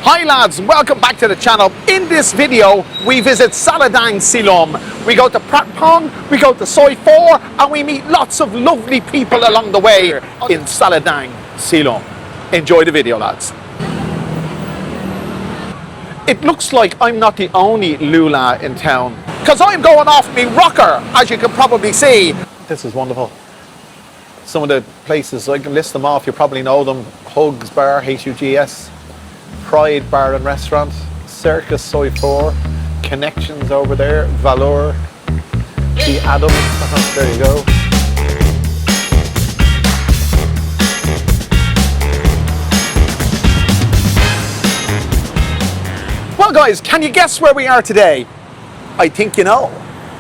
Hi lads, and welcome back to the channel. In this video, we visit Sala Deang, Silom. We go to Prat Pong, we go to Soi 4, and we meet lots of lovely people along the way in Sala Deang, Silom. Enjoy the video, lads. It looks like I'm not the only Lula in town, because I'm going off me rocker, as you can probably see. This is wonderful. Some of the places, I can list them off, you probably know them. Hugs Bar, Hugs. Pride Bar and Restaurant, Circus Soi 4, Connections over there, Valor, the Adams, there you go. Well guys, can you guess where we are today? I think you know.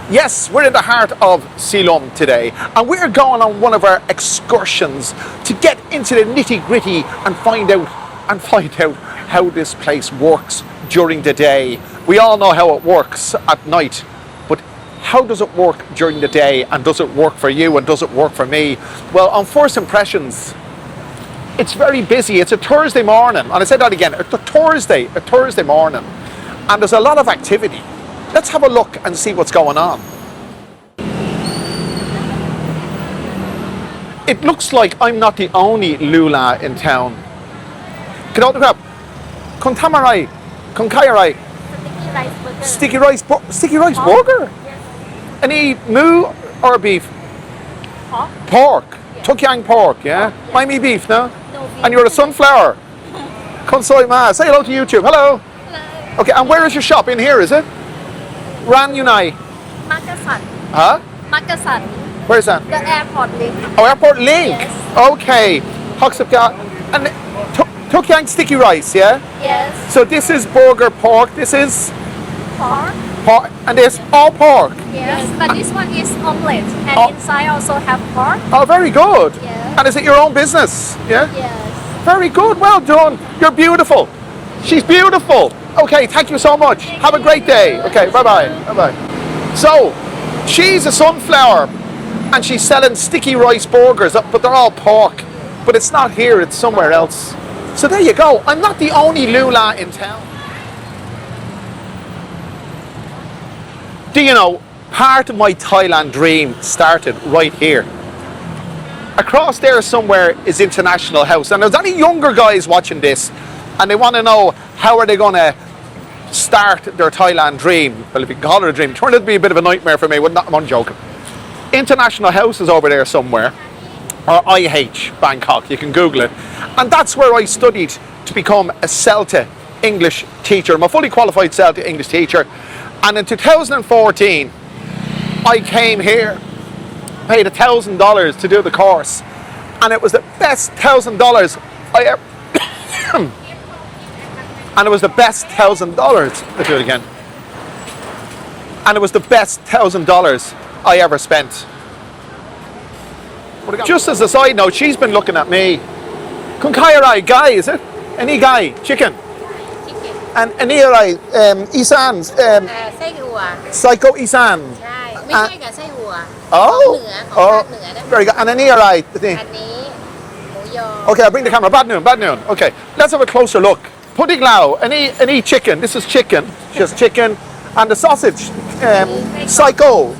Yes, we're in the heart of Silom today, and we're going on one of our excursions to get into the nitty-gritty and find out how this place works during the day. We all know how it works at night, but how does it work during the day, and does it work for you, and does it work for me? Well, on first impressions, it's very busy. It's a Thursday morning, and I said that again, it's a Thursday morning, and there's a lot of activity. Let's have a look and see what's going on. It looks like I'm not the only Lula in town. Get out the crap. Contamarai, Concayarai. Sticky rice burger? Yes. Any moo or beef? Pork. Yes. Tukyang pork, yeah? Yes. Miami beef, no? No beef. And you're a sunflower. Konsoi ma. Say hello to YouTube. Hello. Hello. Okay, and where is your shop? In here, is it? Ran Unai. Makassar. Huh? Makassar. Where is that? The airport link. Oh, airport link. Yes. Okay. Huxapka. And Tukyang sticky rice, yeah? Yes. So this is burger pork, this is Pork. And this all pork. Yes, but this one is omelette, and inside also have pork. Oh, very good. Yes. And is it your own business? Yeah? Yes. Very good, well done. You're beautiful. She's beautiful. Okay, thank you so much. Have a great day. Okay, bye-bye. Bye-bye. So, she's a sunflower, and she's selling sticky rice burgers, but they're all pork. But it's not here, it's somewhere else. So there you go. I'm not the only Lula in town. Do you know, part of my Thailand dream started right here. Across there somewhere is International House. And there's any younger guys watching this and they want to know how are they going to start their Thailand dream. Well, if you can call it a dream, it turned out to be a bit of a nightmare for me. I'm joking. International House is over there somewhere. Or IH, Bangkok, you can Google it. And that's where I studied to become a CELTA English teacher. I'm a fully qualified CELTA English teacher. And in 2014, I came here, paid $1,000 to do the course. And it was the best $1,000 I ever... And it was the best $1,000... Let's do it again. And it was the best $1,000 I ever spent. Just as a side note, she's been looking at me. Kunkayarai, guy, is it? Any guy? Chicken? Chicken. And Anirai, Isan, Psycho Isan. Oh, very good. And Anirai. Okay, I'll bring the camera. Bad noon. Okay, let's have a closer look. Pudding Lao, any chicken. This is chicken. Just chicken. And the sausage, Psycho.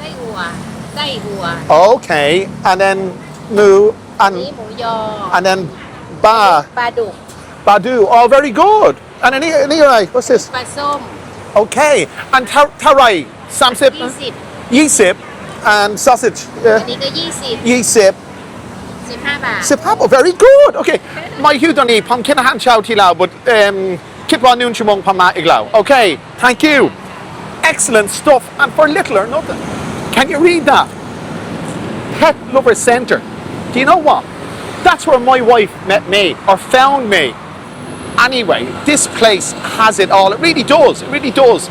Okay, and then Moo and then Badu. Oh, very good. And any what's this? Okay, and Tarai, Samsip, Yisip, and sausage. Yisip. Oh, very good. Okay, my hudoni pumpkin han chow tilao, but kitwa noon chumong pama iglao. Okay, thank you. Excellent stuff, and for little or nothing. Can you read that? Pet Lover Centre. Do you know what? That's where my wife met me, or found me. Anyway, this place has it all. It really does. It really does.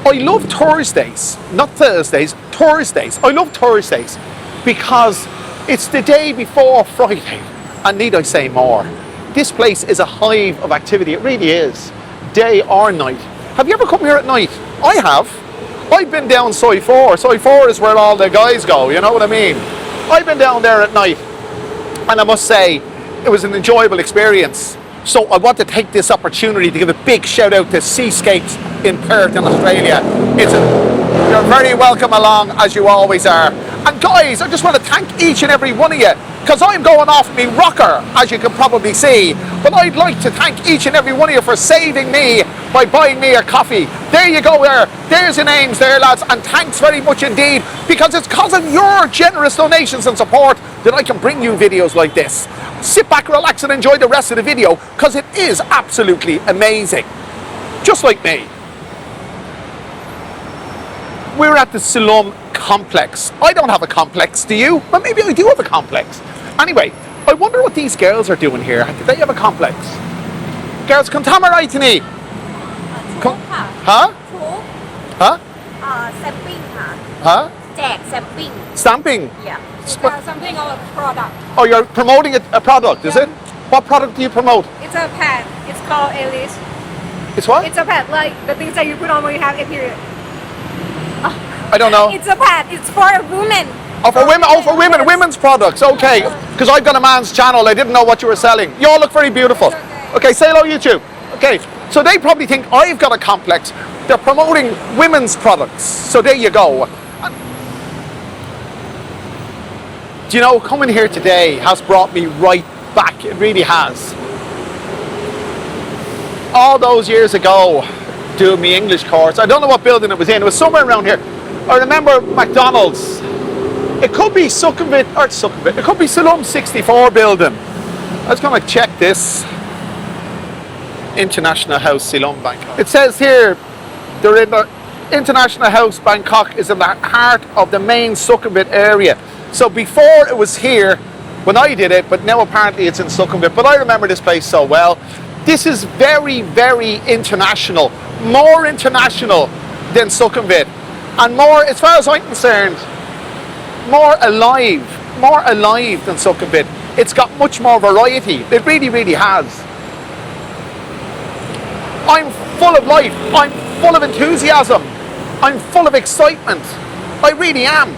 I love Thursdays, not Thursdays, Thursdays. I love Thursdays because it's the day before Friday. And need I say more? This place is a hive of activity. It really is. Day or night. Have you ever come here at night? I have. I've been down Soi 4. Soi 4 is where all the guys go, you know what I mean? I've been down there at night, and I must say, it was an enjoyable experience. So I want to take this opportunity to give a big shout out to Seascapes in Perth in Australia. You're very welcome along, as you always are. And guys, I just want to thank each and every one of you, because I'm going off me rocker, as you can probably see. But I'd like to thank each and every one of you for saving me by buying me a coffee. There you go there. There's your names there, lads. And thanks very much indeed, because it's because of your generous donations and support that I can bring you videos like this. Sit back, relax, and enjoy the rest of the video, because it is absolutely amazing. Just like me. We're at the Silom complex. I don't have a complex, do you? But maybe I do have a complex. Anyway, I wonder what these girls are doing here. Do they have a complex? Girls, come tell me right to me. Huh? Huh? Stamping. Huh? Stamping. Stamping? Yeah. It's something of a product. Oh, you're promoting a product, is it? What product do you promote? It's a pad. It's called Alice. It's what? It's a pad, like the things that you put on when you have a period. I don't know. It's a pad. It's for women. Oh, for women. Oh, for women. Yes. Women's products. Okay. Because I've got a man's channel. I didn't know what you were selling. You all look very beautiful. Okay, say hello, YouTube. Okay. So they probably think I've got a complex. They're promoting women's products. So there you go. Do you know, coming here today has brought me right back. It really has. All those years ago, doing my English course, I don't know what building it was in. It was somewhere around here. I remember McDonald's. It could be Sukhumvit. It could be Silom 64 building. I was going to check this. International House, Silom, Bangkok. It says here, they're in the International House, Bangkok is in the heart of the main Sukhumvit area. So before it was here, when I did it, but now apparently it's in Sukhumvit. But I remember this place so well. This is very, very international. More international than Sukhumvit. And more, as far as I'm concerned, more alive than Sukhumvit. It's got much more variety. It really, really has. I'm full of life. I'm full of enthusiasm. I'm full of excitement. I really am.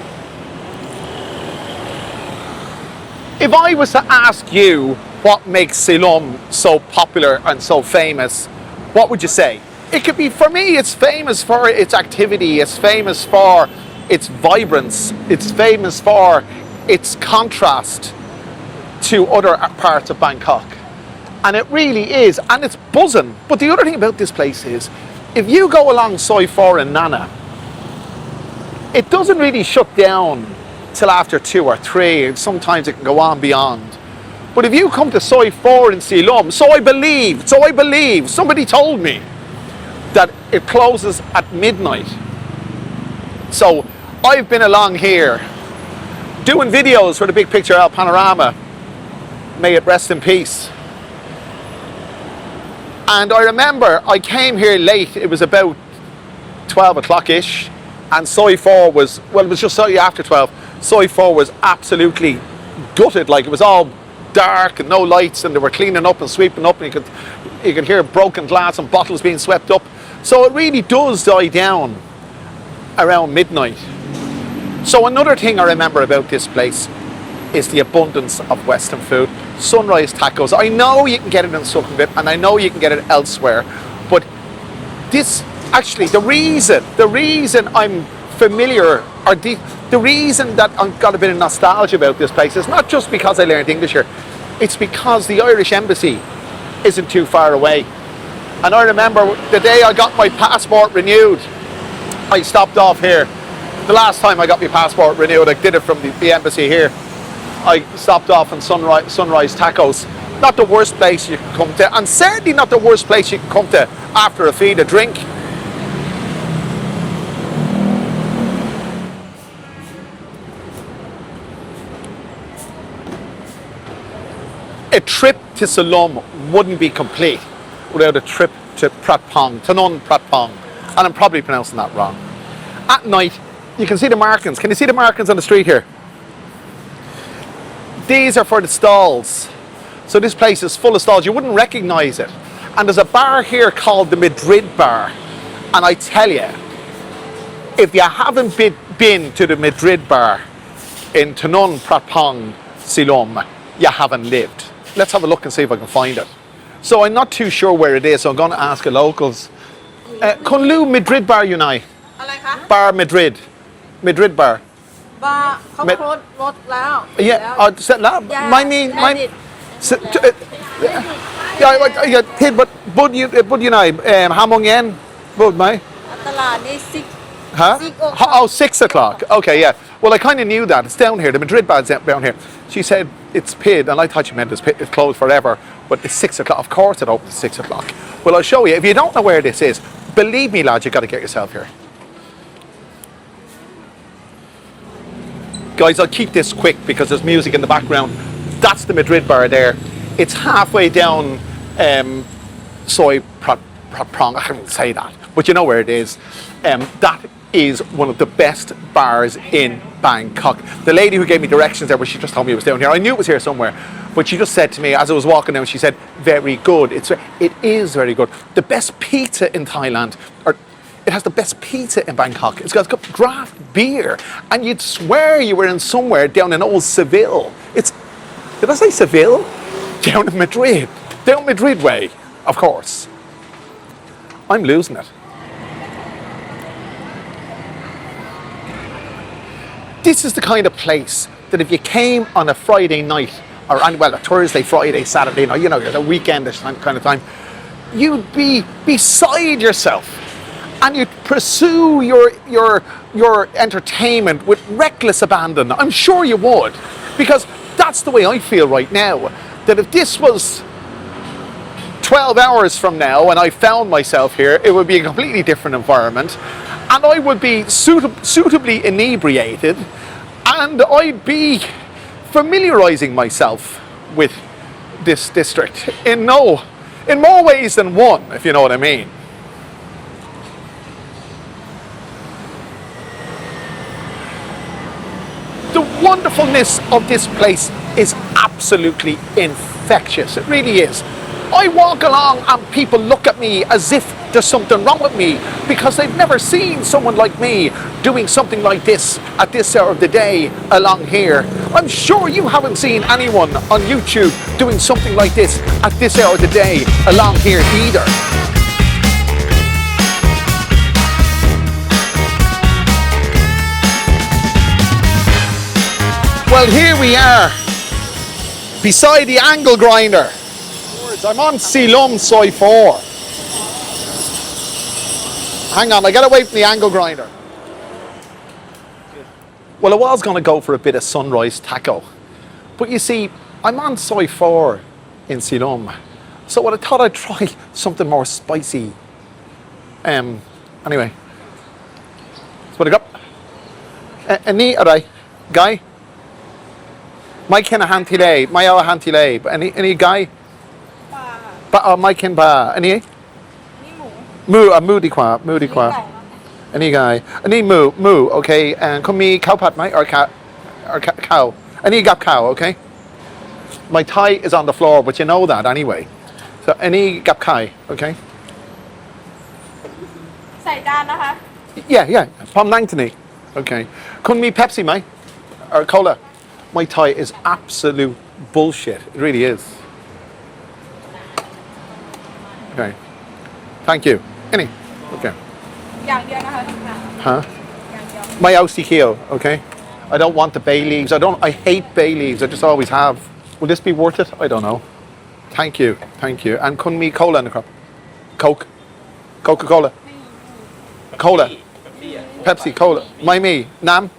If I was to ask you what makes Silom so popular and so famous, what would you say? It could be, for me, it's famous for its activity, it's famous for its vibrance, it's famous for its contrast to other parts of Bangkok. And it really is, and it's buzzing. But the other thing about this place is, if you go along Soi 4 and Nana, it doesn't really shut down till after 2 or 3, and sometimes it can go on beyond. But if you come to Soi 4 in Silom, so I believe, somebody told me that it closes at midnight. So I've been along here doing videos for the Big Picture Out Panorama. May it rest in peace. And I remember I came here late, it was about 12 o'clock-ish, and Soi 4 was, well, it was just slightly after 12. Soi 4 was absolutely gutted, like it was all dark and no lights, and they were cleaning up and sweeping up, and you could hear broken glass and bottles being swept up. So it really does die down around midnight. So another thing I remember about this place is the abundance of Western food. Sunrise tacos. I know you can get it in Sukhumvit, and I know you can get it elsewhere, but this, actually, the reason I'm familiar, or the reason that I've got a bit of nostalgia about this place is not just because I learned English here, it's because the Irish Embassy isn't too far away. And I remember the day I got my passport renewed, I stopped off here. The last time I got my passport renewed, I did it from the embassy here. I stopped off in Sunrise Tacos. Not the worst place you can come to, and certainly not the worst place you can come to after a feed, a drink. A trip to Silom wouldn't be complete without a trip to Pratpong, Tanun Pratpong, and I'm probably pronouncing that wrong. At night, you can see the markings. Can you see the markings on the street here? These are for the stalls. So this place is full of stalls. You wouldn't recognize it. And there's a bar here called the Madrid Bar. And I tell you, if you haven't been to the Madrid Bar in Tanun Pratpong, Silom, you haven't lived. Let's have a look and see if I can find it. So I'm not too sure where it is, so I'm going to ask the locals. Kunlu Madrid Bar Unai. อะไรคะ Bar Madrid. Madrid Bar. บาร์เขาโคตรรถแล้ว Yeah, set up. Yeah, My me, my. edit. Yeah, hit, but you know, how long yen? But my. ตลาดนี่ซิก Huh? 6 Oh, 6 o'clock. Okay, yeah. Well, I kind of knew that. It's down here. The Madrid Bar's down here. She said it's paid, and I thought she meant it's closed forever. But it's 6 o'clock. Of course, it opens at 6 o'clock. Well, I'll show you. If you don't know where this is, believe me, lads, you got to get yourself here. Guys, I'll keep this quick because there's music in the background. That's the Madrid Bar there. It's halfway down Soy Prong. I can't say that, but you know where it is. That is one of the best bars in Bangkok. The lady who gave me directions there, but she just told me it was down here. I knew it was here somewhere, but she just said to me as I was walking down, she said, very good. It is very good. The best pizza in Thailand, or it has the best pizza in Bangkok. It's got draft beer, and you'd swear you were in somewhere down in old Seville. Did I say Seville? Down in Madrid. Down Madrid way, of course. I'm losing it. This is the kind of place that if you came on a Friday night, or a Thursday, Friday, Saturday night, you know, a weekendish kind of time, you'd be beside yourself and you'd pursue your entertainment with reckless abandon. I'm sure you would, because that's the way I feel right now. That if this was 12 hours from now and I found myself here, it would be a completely different environment, and I would be suitably inebriated, and I'd be familiarizing myself with this district in more ways than one, if you know what I mean. The wonderfulness of this place is absolutely infectious. It really is. I walk along and people look at me as if there's something wrong with me because they've never seen someone like me doing something like this at this hour of the day along here. I'm sure you haven't seen anyone on YouTube doing something like this at this hour of the day along here either. Well, here we are, beside the angle grinder. I'm on Silom Soy 4. Hang on, I got away from the angle grinder. Well, I was going to go for a bit of sunrise taco. But you see, I'm on Soy 4 in Silom. So I thought I'd try something more spicy. Anyway. That's what I got. Any, alright, guy? Mai ken a hantile, mai a hantile. Any guy? Ba mai ken ba. Any? Mu di kwa. Any guy? Any mu. Okay. And come me cow pat mai or cow. Any gap cow. Okay. My tie is on the floor, but you know that anyway. So any gap kai. Okay. ใส่จานนะคะ Yeah. Pom nang to me. Okay. Come me Pepsi mai or cola. My Thai is absolute bullshit. It really is. Okay. Thank you. Any? Okay. อย่างเดียวนะคะทุกท่าน Huh? อย่างเดียว My Aussie okay? I don't want the bay leaves. I hate bay leaves. I just always have. Will this be worth it? I don't know. Thank you. And kun me cola in the crop? Coke? Coca-Cola? Cola? Pepsi, cola. My me? Nam?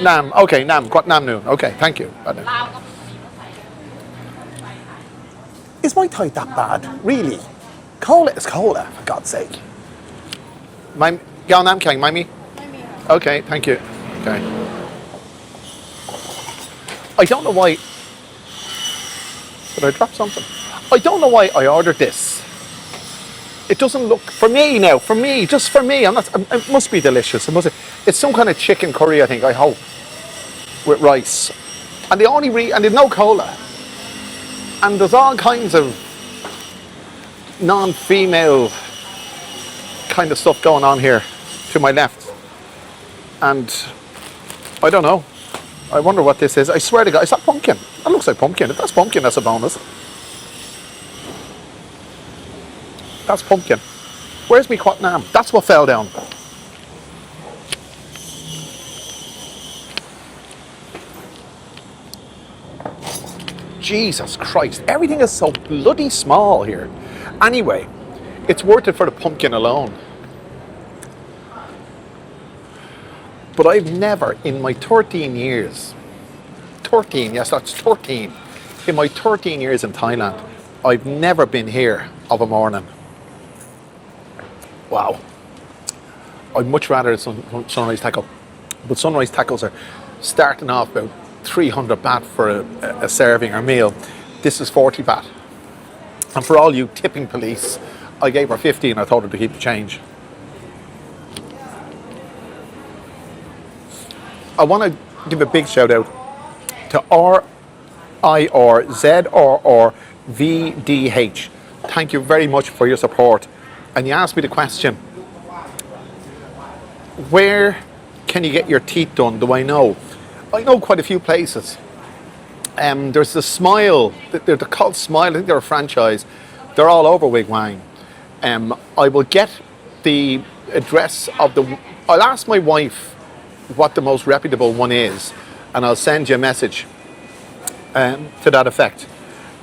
Nam. Okay, Nam. Got Nam noon. Okay, thank you. Is my Thai that bad? Really? Cola is cola, for God's sake. Yao Nam Kang, my me? Okay, thank you. Okay. I don't know why. Did I drop something? I don't know why I ordered this. It doesn't look, just for me, it must be delicious. It's some kind of chicken curry, I think, I hope, with rice. And there's no cola. And there's all kinds of non-female kind of stuff going on here to my left. And I don't know. I wonder what this is. I swear to God, is that pumpkin? That looks like pumpkin. If that's pumpkin, that's a bonus. That's pumpkin. Where's me quat nam? That's what fell down. Jesus Christ, everything is so bloody small here. Anyway, it's worth it for the pumpkin alone. But I've never, in my 13 years, 13, yes, that's 13. In my 13 years in Thailand, I've never been here of a morning. Wow. I'd much rather sunrise taco. But sunrise tacos are starting off about 300 baht for a serving or meal. This is 40 baht. And for all you tipping police, I gave her 50 and I told her to keep the change. I want to give a big shout out to RIRZRRVDH. Thank you very much for your support. And you asked me the question, where can you get your teeth done? Do I know? I know quite a few places. There's the Smile, they're called Smile, I think they're a franchise. They're all over Wig Wang. I will get the address of I'll ask my wife what the most reputable one is, and I'll send you a message to that effect.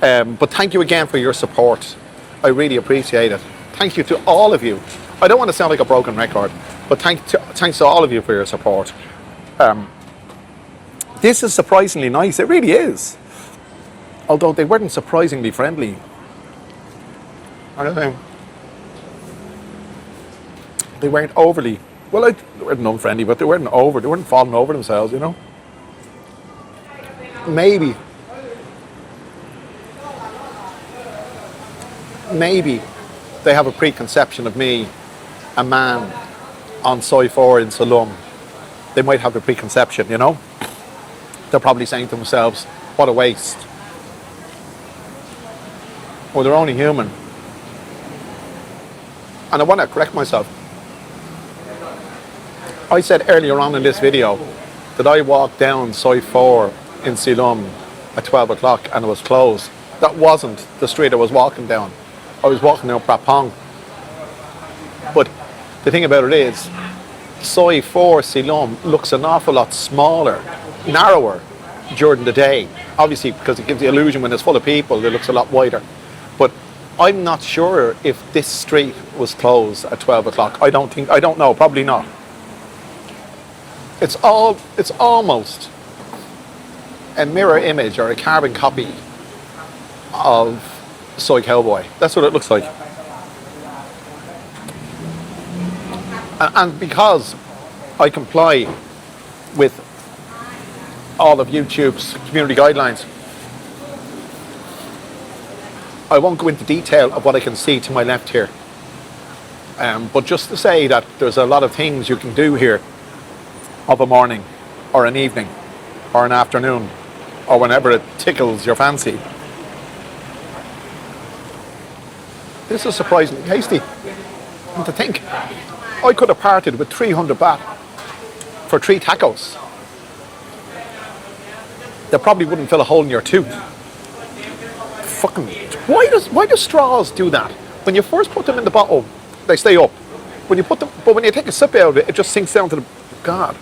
But thank you again for your support. I really appreciate it. Thank you to all of you. I don't want to sound like a broken record, but thanks to all of you for your support. This is surprisingly nice. It really is. Although they weren't surprisingly friendly. I don't think. They weren't overly. Well, they weren't unfriendly, but they weren't falling over themselves, you know. Maybe they have a preconception of me, a man on Soi 4 in Silom. They might have a preconception, you know. They're probably saying to themselves, what a waste. Well, they're only human. And I want to correct myself. I said earlier on in this video that I walked down Soi 4 in Silom at 12 o'clock and it was closed. That wasn't the street I was walking down. I was walking down Prapong. But the thing about it is, Soi 4 Silom looks an awful lot smaller, narrower during the day. Obviously, because it gives the illusion when it's full of people, it looks a lot wider. But I'm not sure if this street was closed at 12 o'clock. I don't know, probably not. It's almost a mirror image or a carbon copy of Soy Cowboy. That's what it looks like. And because I comply with all of YouTube's community guidelines, I won't go into detail of what I can see to my left here. But just to say that there's a lot of things you can do here of a morning or an evening or an afternoon or whenever it tickles your fancy. This is surprisingly tasty. And to think, I could have parted with 300 baht for 3 tacos. That probably wouldn't fill a hole in your tooth. Fucking, why do straws do that? When you first put them in the bottle, they stay up. When you put them, but when you take a sip out of it, it just sinks down to the, God.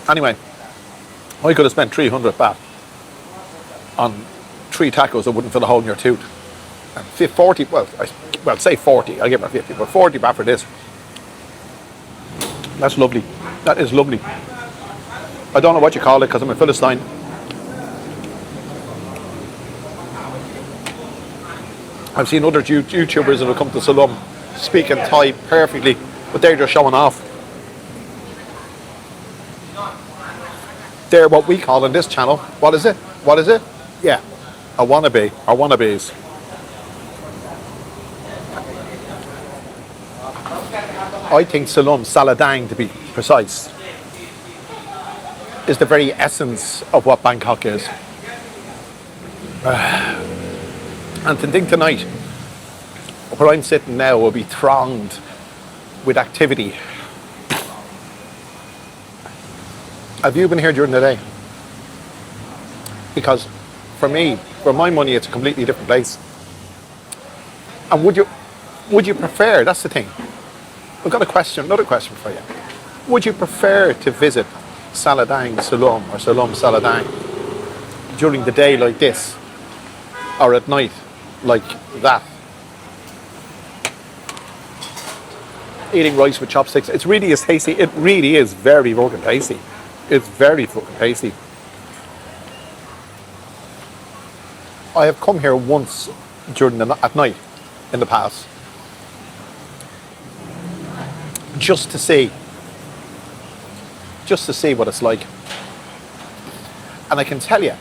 Anyway, I could have spent 300 baht on 3 tacos that wouldn't fill a hole in your tooth. And 40, well, say 40, I'll give her 50, but 40 baht for this. That's lovely. That is lovely. I don't know what you call it because I'm a Philistine. I've seen other YouTubers that have come to Silom speaking Thai perfectly, but they're just showing off. They're what we call in this channel. What is it? What is it? Yeah, a wannabe or wannabes. I think Silom, Sala Deang to be precise, is the very essence of what Bangkok is. And to think tonight, where I'm sitting now will be thronged with activity. Have you been here during the day? because for me, for my money, it's a completely different place. And would you prefer? That's the thing. I've got another question for you. Would you prefer to visit Sala Deang, Silom, or Silom, Sala Deang during the day like this, or at night like that? Eating rice with chopsticks. It's really is tasty. It really is very fucking tasty. It's very fucking tasty. I have come here once at night in the past, just to see what it's like. And I can tell you,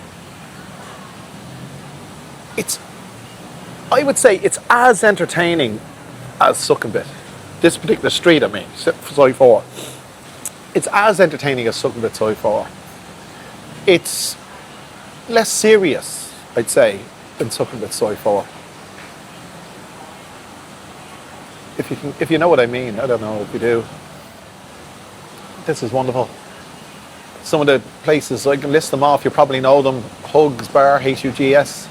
I would say it's as entertaining as Sukhumvit. This particular street, I mean, Soi 4. It's as entertaining as Sukhumvit Soi 4. It's less serious, I'd say, than Sukhumvit Soi 4. If you know what I mean. I don't know if you do. This is wonderful. Some of the places, I can list them off, you probably know them. Hugs Bar, Hugs,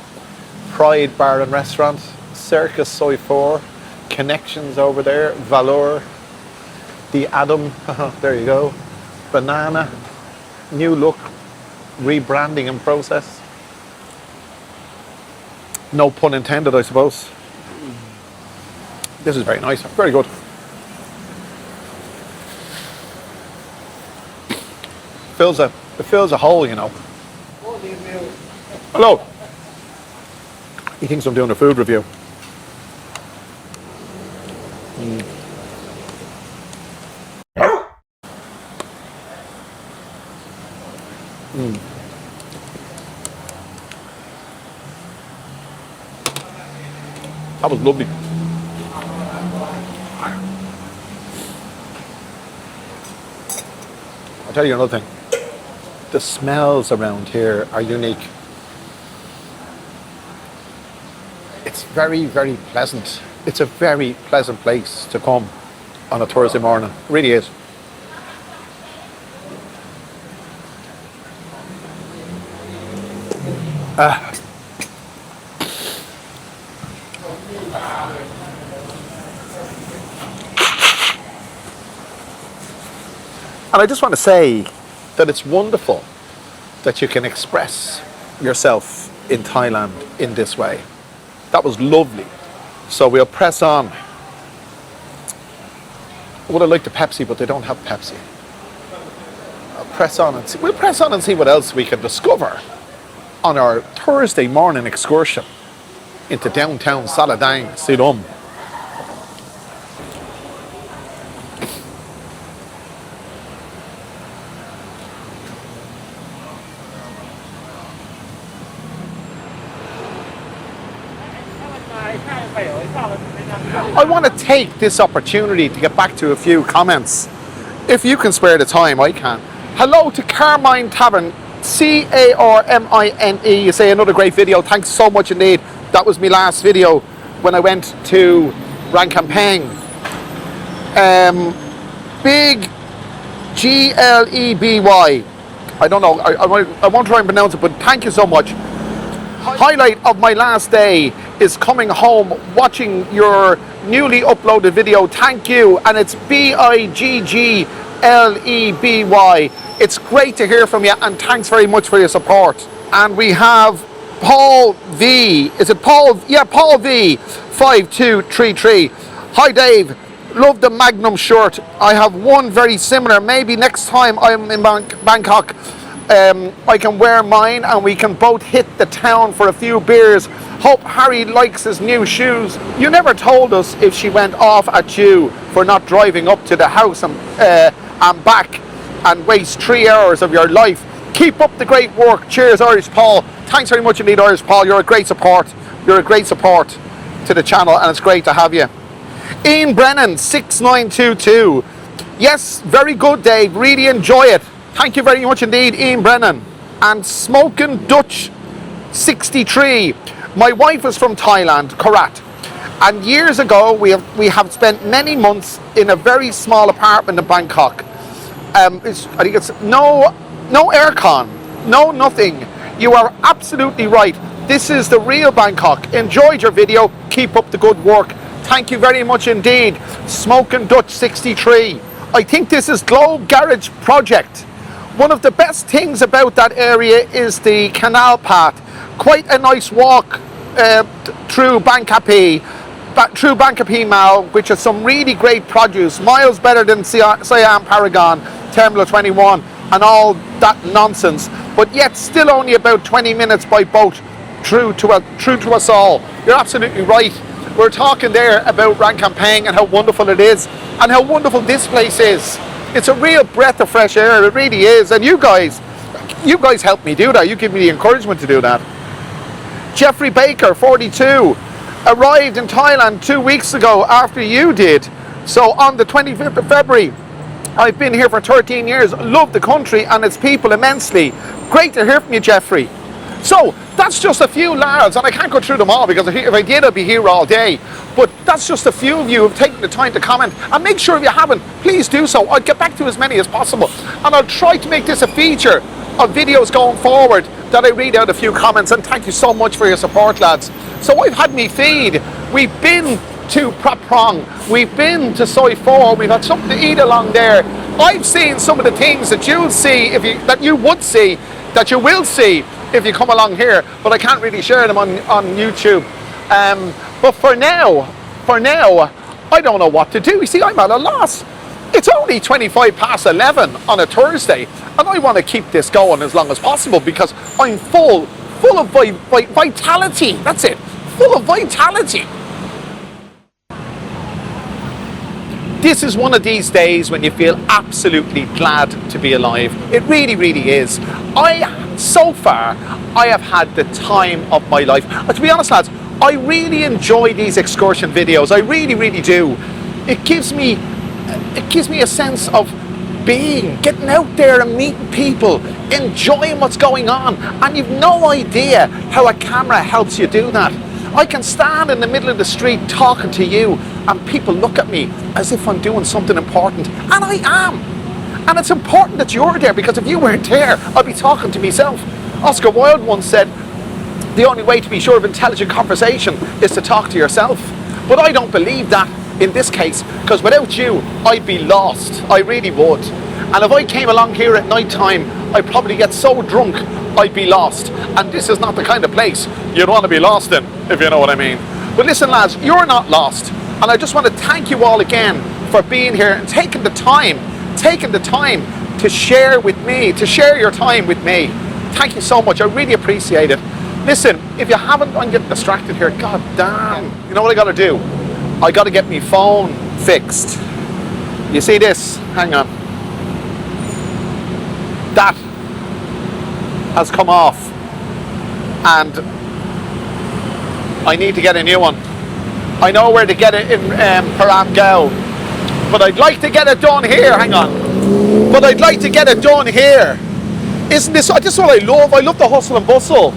Pride Bar and Restaurant, Circus Soi 4, Connections over there, Valor, The Adam, there you go, Banana, New Look, rebranding in process. No pun intended, I suppose. This is very nice, very good. It fills a hole, you know. Hello. He thinks I'm doing a food review. That was lovely. I'll tell you another thing. The smells around here are unique. It's very, very pleasant. It's a very pleasant place to come on a Thursday morning. It really is. And I just want to say that it's wonderful that you can express yourself in Thailand in this way. That was lovely. So we'll press on. Would have liked a Pepsi, but they don't have Pepsi. We'll press on and see what else we can discover on our Thursday morning excursion into downtown Sala Deang, Silom. I want to take this opportunity to get back to a few comments. If you can spare the time, I can. Hello to Carmine Tavern, Carmine. You say another great video. Thanks so much indeed. That was my last video when I went to Rangkampeng. Big Gleby. I don't know. I won't try and pronounce it, but thank you so much. Highlight of my last day is coming home, watching your newly uploaded video. Thank you. And it's Biggleby. It's great to hear from you, and thanks very much for your support. And we have Paul V. Is it Paul? Yeah, Paul V. 5233. Hi Dave. Love the Magnum shirt. I have one very similar. Maybe next time I'm in Bangkok, I can wear mine and we can both hit the town for a few beers. Hope Harry likes his new shoes. You never told us if she went off at you for not driving up to the house and back and waste 3 hours of your life. Keep up the great work. Cheers, Irish Paul. Thanks very much indeed, Irish Paul. You're a great support. You're a great support to the channel, and it's great to have you. Ian Brennan 6922. Yes, very good, Dave. Really enjoy it. Thank you very much indeed, Ian Brennan. And Smoking Dutch 63. My wife is from Thailand, Korat. And years ago, we have spent many months in a very small apartment in Bangkok. I think it's no aircon, no nothing. You are absolutely right. This is the real Bangkok. Enjoyed your video. Keep up the good work. Thank you very much indeed. Smoking Dutch 63. I think this is Globe Garage Project. One of the best things about that area is the canal path. Quite a nice walk through Bangkok Mall, which has some really great produce, miles better than Siam Paragon, Terminal 21, and all that nonsense. But yet still only about 20 minutes by boat through to us all. You're absolutely right. We're talking there about Rangkampeng and how wonderful it is, and how wonderful this place is. It's a real breath of fresh air, it really is. And you guys helped me do that. You give me the encouragement to do that. Jeffrey Baker, 42, arrived in Thailand 2 weeks ago after you did. So on the 25th of February, I've been here for 13 years. Love the country and its people immensely. Great to hear from you, Jeffrey. So that's just a few lads, and I can't go through them all because if I did, I'd be here all day. But that's just a few of you who've taken the time to comment. And make sure if you haven't, please do so. I'll get back to as many as possible. And I'll try to make this a feature of videos going forward that I read out a few comments. And thank you so much for your support, lads. So I've had me feed. We've been to Prap Prong. We've been to Soi 4. We've had something to eat along there. I've seen some of the things that you'll see, that you will see if you come along here, but I can't really share them on YouTube. But for now, I don't know what to do. You see, I'm at a loss. It's only 25 past 11 on a Thursday, and I want to keep this going as long as possible because I'm full of vitality. That's it, full of vitality. This is one of these days when you feel absolutely glad to be alive. It really, really is. So far, I have had the time of my life. To be honest, lads, I really enjoy these excursion videos. I really, really do. It gives me a sense of getting out there and meeting people, enjoying what's going on. And you've no idea how a camera helps you do that. I can stand in the middle of the street talking to you and people look at me as if I'm doing something important. And I am. And it's important that you're there because if you weren't there, I'd be talking to myself. Oscar Wilde once said, the only way to be sure of intelligent conversation is to talk to yourself. But I don't believe that in this case, because without you, I'd be lost. I really would. And if I came along here at night time, I'd probably get so drunk, I'd be lost. And this is not the kind of place you'd want to be lost in, if you know what I mean. But listen, lads, you're not lost. And I just want to thank you all again for being here and taking the time to share with me, to share your time with me. Thank you so much. I really appreciate it. Listen, if you haven't, I'm getting distracted here. God damn. You know what I got to do? I got to get my phone fixed. You see this? Hang on. That has come off. And I need to get a new one. I know where to get it in Param Gao. But I'd like to get it done here. Hang on. But I'd like to get it done here. Isn't this what I love? I love the hustle and bustle.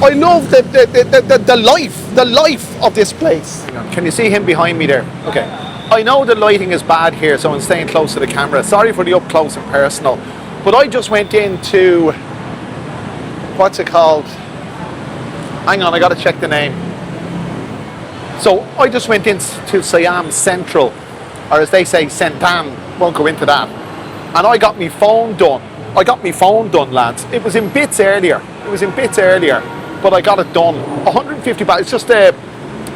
I love the life of this place. Hang on. Can you see him behind me there? Okay. I know the lighting is bad here, so I'm staying close to the camera. Sorry for the up close and personal. But I just went into, what's it called? Hang on, I got to check the name. So I just went into Siam Central, or as they say, Sentan. Won't go into that. And I got my phone done. Lads. It was in bits earlier. But I got it done. 150 baht. It's just the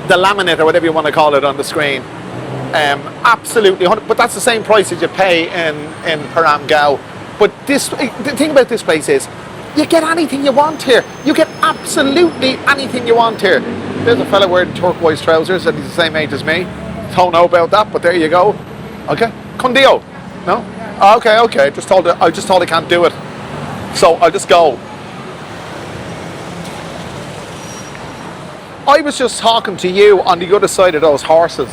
laminate or whatever you want to call it on the screen. Absolutely. But that's the same price as you pay in Param Gao. But the thing about this place is, you get anything you want here. You get absolutely anything you want here. There's a fella wearing turquoise trousers and he's the same age as me. Don't know about that, but there you go. Okay. Condio? No? Okay. I just told I can't do it. So I'll just go. I was just talking to you on the other side of those horses,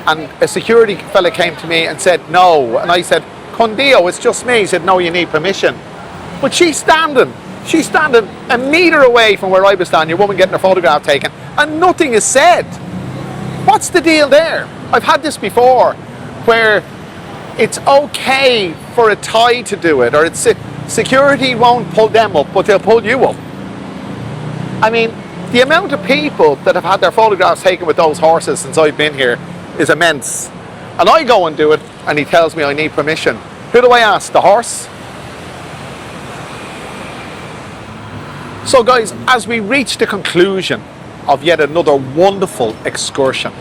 and a security fella came to me and said no, and I said, Condio, it's just me. He said, no, you need permission. But she's standing a metre away from where I was standing, your woman getting her photograph taken, and nothing is said. What's the deal there? I've had this before, where it's okay for a Thai to do it, or Security won't pull them up, but they'll pull you up. I mean, the amount of people that have had their photographs taken with those horses since I've been here is immense. And I go and do it, and he tells me I need permission. Who do I ask? The horse? So guys, as we reach the conclusion of yet another wonderful excursion,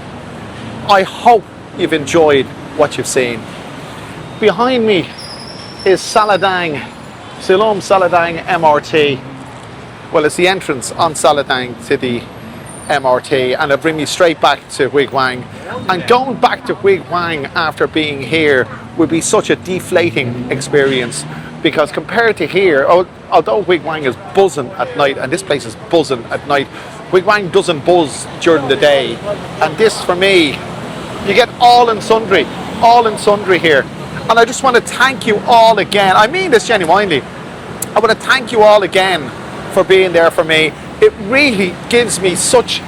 I hope you've enjoyed what you've seen. Behind me is Saladaeng, Silom Saladaeng MRT. Well, it's the entrance on Saladaeng to the MRT, and it'll bring me straight back to Huiguang. And going back to Huiguang after being here would be such a deflating experience, because compared to here, although Huiguang is buzzing at night, and this place is buzzing at night, Huiguang doesn't buzz during the day. And this, for me, you get all in sundry here. And I just want to thank you all again. I mean this genuinely. I want to thank you all again for being there for me. It really gives me such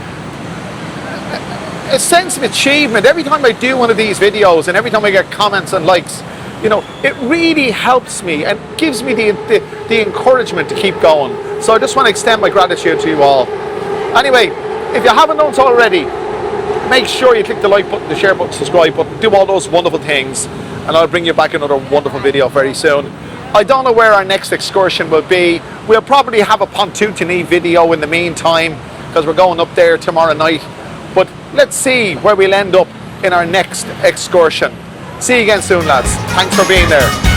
a sense of achievement every time I do one of these videos, and every time I get comments and likes. You know, it really helps me and gives me the encouragement to keep going. So I just want to extend my gratitude to you all. Anyway, if you haven't done so already, make sure you click the like button, the share button, subscribe button, do all those wonderful things, and I'll bring you back another wonderful video very soon. I don't know where our next excursion will be. We'll probably have a Pontoutini video in the meantime, because we're going up there tomorrow night. But let's see where we'll end up in our next excursion. See you again soon, lads. Thanks for being there.